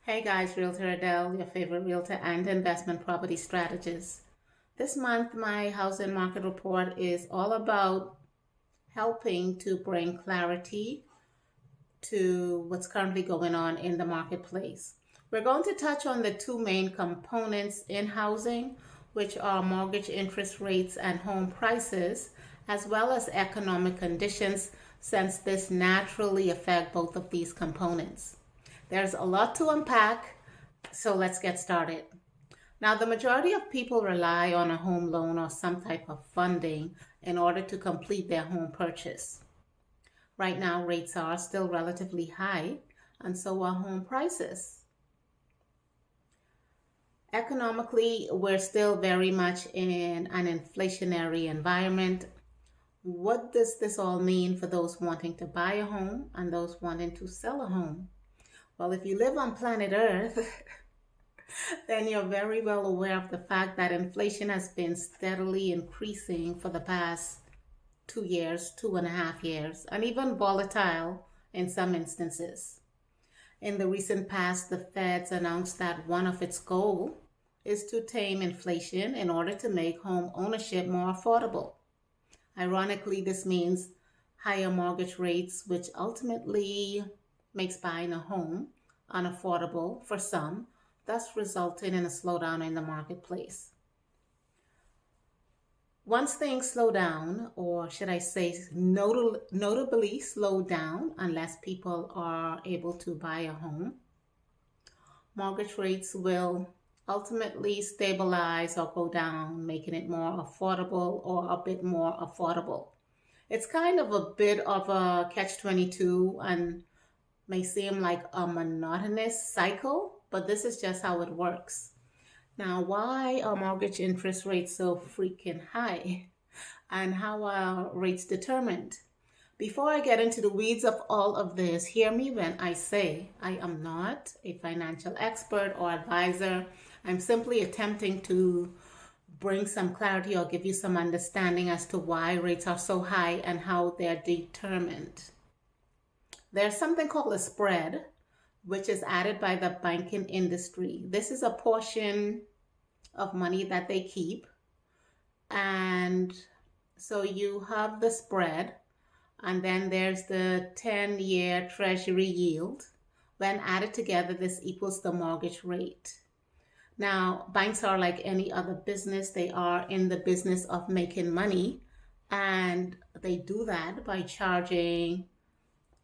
Hey guys, Realtor Adele, your favorite realtor and investment property strategist. This month, my housing market report is all about helping to bring clarity to what's currently going on in the marketplace. We're going to touch on the two main components in housing, which are mortgage interest rates and home prices, as well as economic conditions, since this naturally affect both of these components. There's a lot to unpack, so let's get started. Now, the majority of people rely on a home loan or some type of funding in order to complete their home purchase. Right now, rates are still relatively high, and so are home prices. Economically, we're still very much in an inflationary environment. What does this all mean for those wanting to buy a home and those wanting to sell a home? Well, if you live on planet Earth, then you're very well aware of the fact that inflation has been steadily increasing for the past 2 years, 2.5 years, and even volatile in some instances. In the recent past, the Feds announced that one of its goals is to tame inflation in order to make home ownership more affordable. Ironically, this means higher mortgage rates, which ultimately makes buying a home unaffordable for some, thus resulting in a slowdown in the marketplace. Once things slow down, or should I say notably slow down, unless people are able to buy a home, mortgage rates will ultimately stabilize or go down, making it more affordable or a bit more affordable. It's kind of a bit of a catch-22 and may seem like a monotonous cycle, but this is just how it works. Now, why are mortgage interest rates so freaking high? And how are rates determined? Before I get into the weeds of all of this, hear me when I say I am not a financial expert or advisor. I'm simply attempting to bring some clarity or give you some understanding as to why rates are so high and how they're determined. There's something called a spread, which is added by the banking industry. This is a portion of money that they keep. And so you have the spread, and then there's the 10-year treasury yield. When added together, this equals the mortgage rate. Now, banks are like any other business. They are in the business of making money, and they do that by charging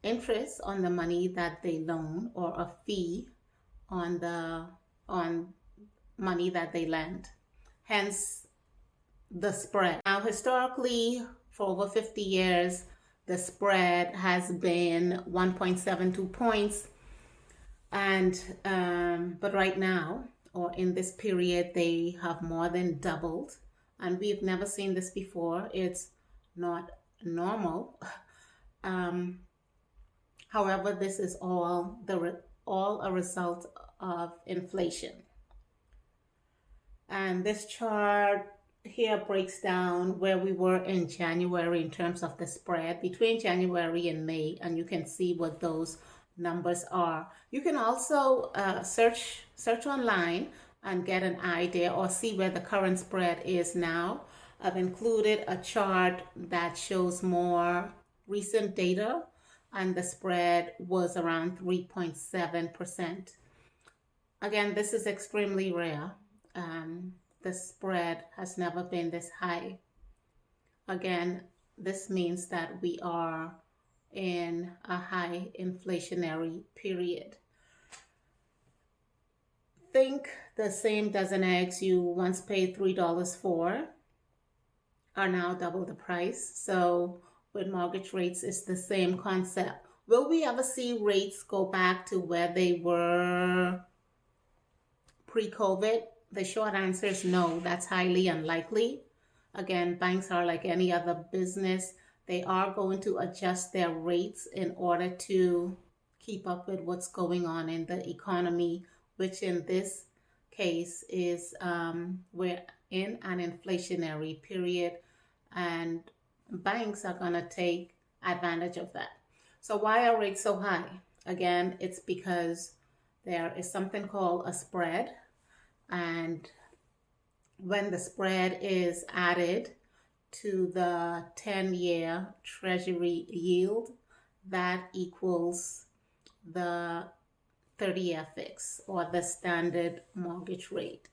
interest on the money that they loan or a fee on money that they lend. Hence the spread. Now, historically, for over 50 years, the spread has been 1.72 points, and but right now, or in this period, they have more than doubled, and we've never seen this before. It's not normal. However, this is all a result of inflation. And this chart here breaks down where we were in January in terms of the spread between January and May, and you can see what those numbers are. You can also search online and get an idea or see where the current spread is now. I've included a chart that shows more recent data, and the spread was around 3.7%. Again, this is extremely rare. The spread has never been this high. Again, this means that we are in a high inflationary period. Think the same dozen eggs you once paid $3 for are now double the price. So with mortgage rates, it's the same concept. Will we ever see rates go back to where they were pre-COVID? The short answer is no. That's highly unlikely. Again, banks are like any other business. They are going to adjust their rates in order to keep up with what's going on in the economy, which in this case is we're in an inflationary period, and banks are going to take advantage of that. So why are rates so high? Again, it's because there is something called a spread, and when the spread is added to the 10-year Treasury yield, that equals the 30-year fix or the standard mortgage rate.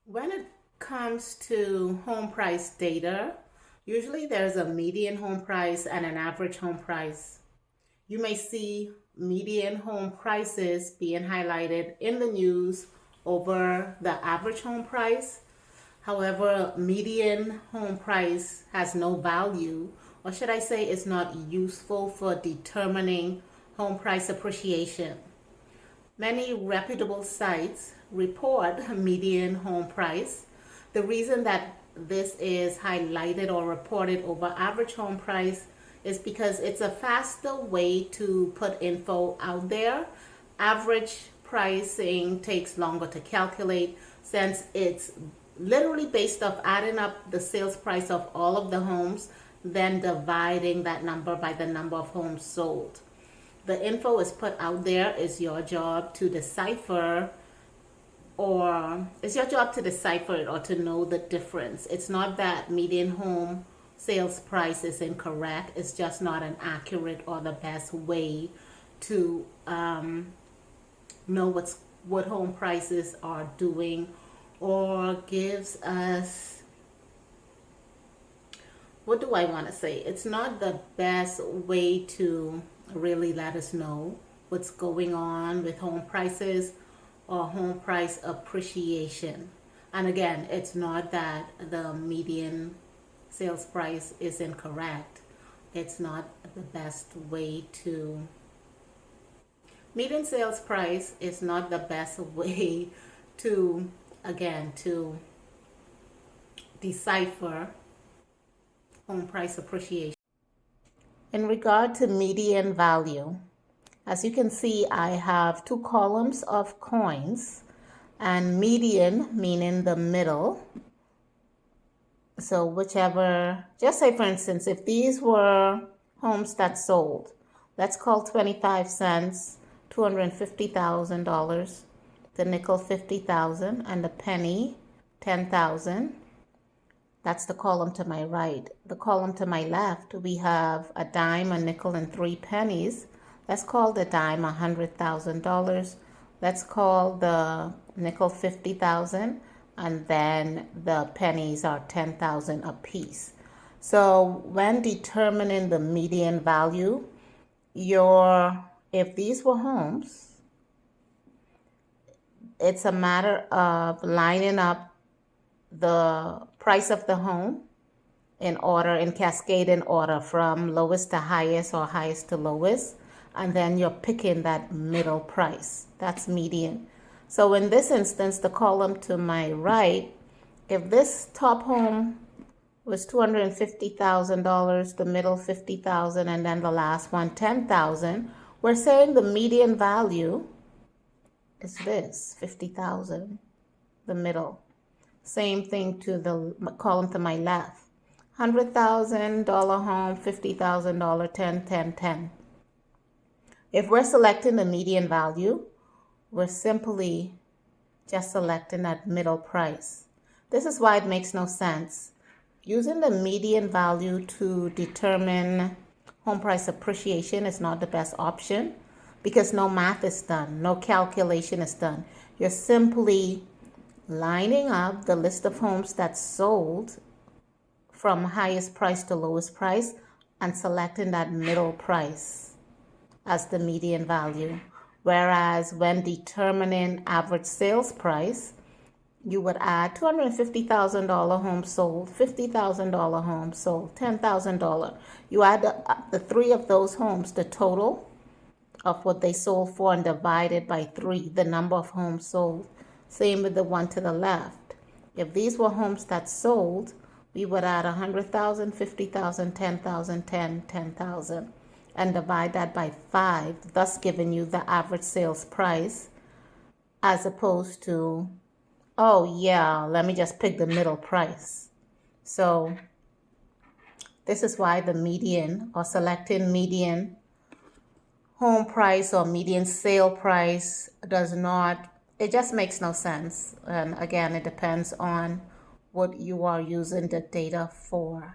When it comes to home price data, usually there's a median home price and an average home price. You may see median home prices being highlighted in the news over the average home price. However, median home price has no value, or should I say, it's not useful for determining home price appreciation. Many reputable sites report median home price. The reason that this is highlighted or reported over average home price is because it's a faster way to put info out there. Average pricing takes longer to calculate since it's literally based off adding up the sales price of all of the homes, then dividing that number by the number of homes sold. The info is put out there. It's your job to decipher, or it's your job to decipher it or to know the difference. It's not that median home sales price is incorrect. It's just not an accurate or the best way to know what home prices are doing, or gives us, what do I want to say? It's not the best way to really let us know what's going on with home prices or home price appreciation. And again, it's not that the median sales price is incorrect. It's not the best way to, median sales price is not the best way to, again, to decipher home price appreciation. In regard to median value, as you can see, I have two columns of coins, and median meaning the middle. So whichever, just say for instance, if these were homes that sold, let's call 25 cents $250,000, the nickel 50,000, and the penny 10,000. That's the column to my right. The column to my left, we have a dime, a nickel, and 3 pennies. Let's call the dime $100,000. Let's call the nickel 50,000, and then the pennies are 10,000 a piece. So when determining the median value, if these were homes, it's a matter of lining up the price of the home in cascading order from lowest to highest or highest to lowest, and then you're picking that middle price. That's median. So in this instance, the column to my right, if this top home was $250,000, the middle 50,000, and then the last one 10,000, we're saying the median value is this 50,000, the middle. Same thing to the column to my left. $100,000 home, $50,000, 10, 10, 10. If we're selecting the median value, we're simply just selecting that middle price. This is why it makes no sense. Using the median value to determine home price appreciation is not the best option because no math is done, no calculation is done. You're simply lining up the list of homes that sold from highest price to lowest price and selecting that middle price as the median value. Whereas when determining average sales price, you would add $250,000 home sold, $50,000 home sold, $10,000. You add the three of those homes, the total of what they sold for and divide it by 3, the number of homes sold. Same with the one to the left. If these were homes that sold, we would add 100,000, 50,000, 10,000, 10, 10,000, and divide that by 5, thus giving you the average sales price, as opposed to, oh yeah, let me just pick the middle price. So this is why the median, or selecting median home price or median sale price, does not, it just makes no sense. And again, it depends on what you are using the data for.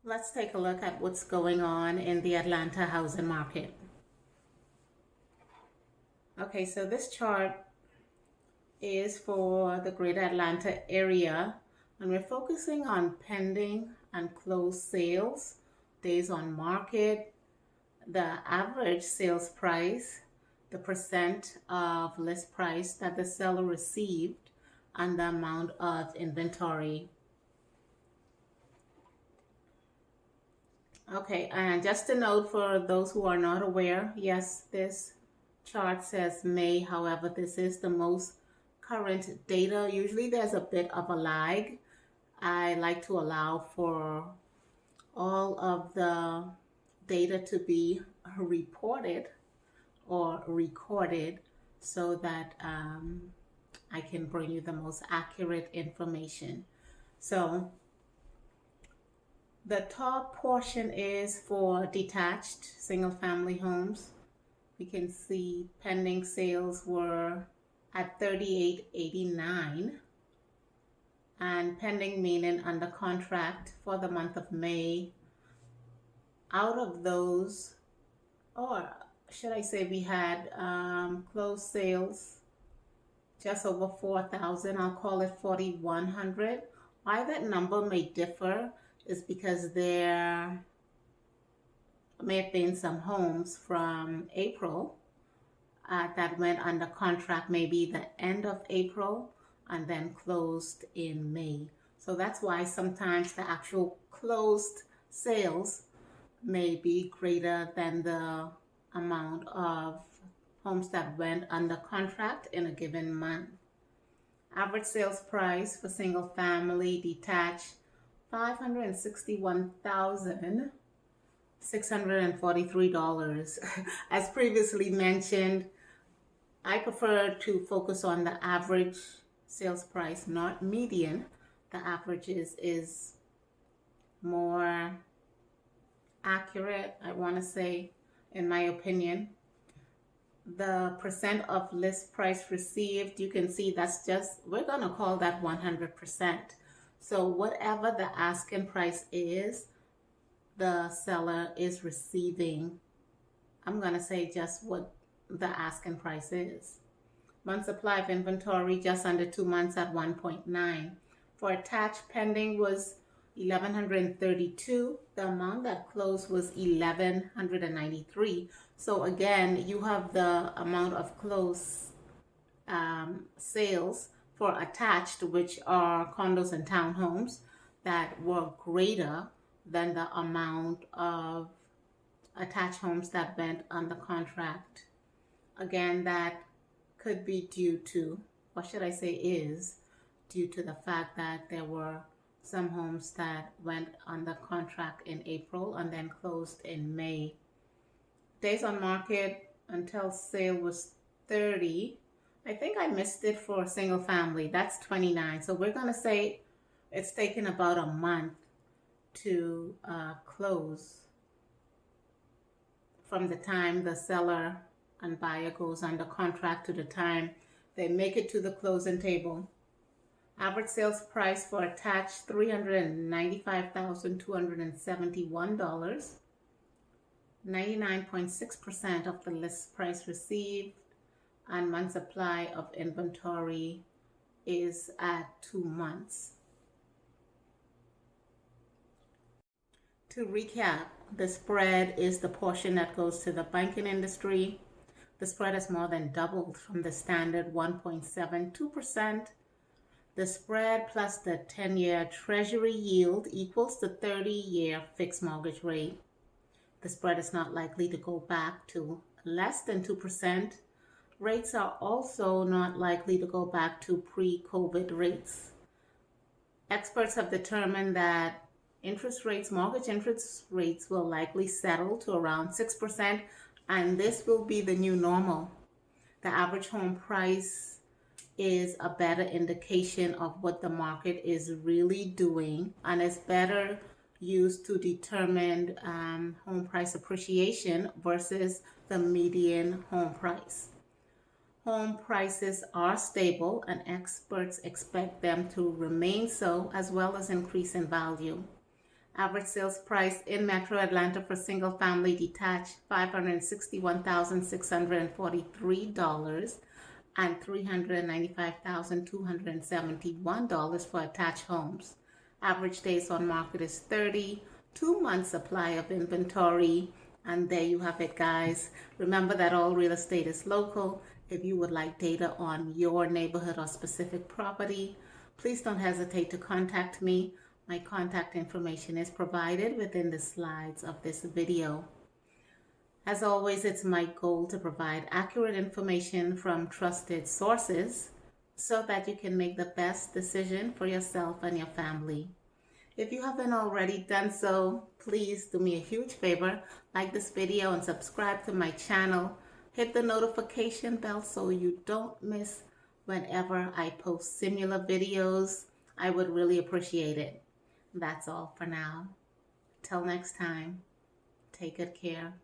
Let's take a look at what's going on in the Atlanta housing market. Okay, so this chart is for the greater Atlanta area, and we're focusing on pending and closed sales, days on market, the average sales price, the percent of list price that the seller received, and the amount of inventory. Okay, and just a note for those who are not aware, yes, this chart says May. However, this is the most current data. Usually there's a bit of a lag. I like to allow for all of the data to be reported or recorded so that I can bring you the most accurate information. So the top portion is for detached single family homes. We can see pending sales were at 3889, and pending meaning under contract for the month of May. Out of those, or should I say, we had closed sales just over 4,000. I'll call it 4,100. Why that number may differ is because there may have been some homes from April that went under contract maybe the end of April and then closed in May. So that's why sometimes the actual closed sales may be greater than the amount of homes that went under contract in a given month. Average sales price for single family detached, $561,643. As previously mentioned, I prefer to focus on the average sales price, not median. The average is more accurate, I want to say, in my opinion. The percent of list price received, you can see that's just, we're going to call that 100%. So whatever the asking price is, the seller is receiving, I'm going to say just what the asking price is. Month supply of inventory, just under 2 months at 1.9. For attached, pending was 1,132. The amount that closed was 1,193. So again, you have the amount of closed sales for attached, which are condos and townhomes, that were greater than the amount of attached homes that went under contract. Again, that could be due to, what should I say, is due to the fact that there were some homes that went under contract in April and then closed in May. Days on market until sale was 30. I think I missed it for single family. That's 29. So we're going to say it's taken about a month to close from the time the seller and buyer goes under contract to the time they make it to the closing table. Average sales price for attached, $395,271. 99.6% of the list price received. and month supply of inventory is at 2 months. To recap, the spread is the portion that goes to the banking industry. The spread has more than doubled from the standard 1.72%. The spread plus the 10-year Treasury yield equals the 30-year fixed mortgage rate. The spread is not likely to go back to less than 2%. Rates are also not likely to go back to pre-COVID rates. Experts have determined that mortgage interest rates will likely settle to around 6%, and this will be the new normal. The average home price is a better indication of what the market is really doing and is better used to determine home price appreciation versus the median home price. Home prices are stable and experts expect them to remain so, as well as increase in value. Average sales price in Metro Atlanta for single family detached $561,643 and $395,271 for attached homes. Average days on market is 30, 2 months supply of inventory, and there you have it, guys. Remember that all real estate is local. If you would like data on your neighborhood or specific property, please don't hesitate to contact me. My contact information is provided within the slides of this video. As always, it's my goal to provide accurate information from trusted sources so that you can make the best decision for yourself and your family. If you haven't already done so, please do me a huge favor, like this video and subscribe to my channel. Hit the notification bell so you don't miss whenever I post similar videos. I would really appreciate it. That's all for now. Till next time, take good care.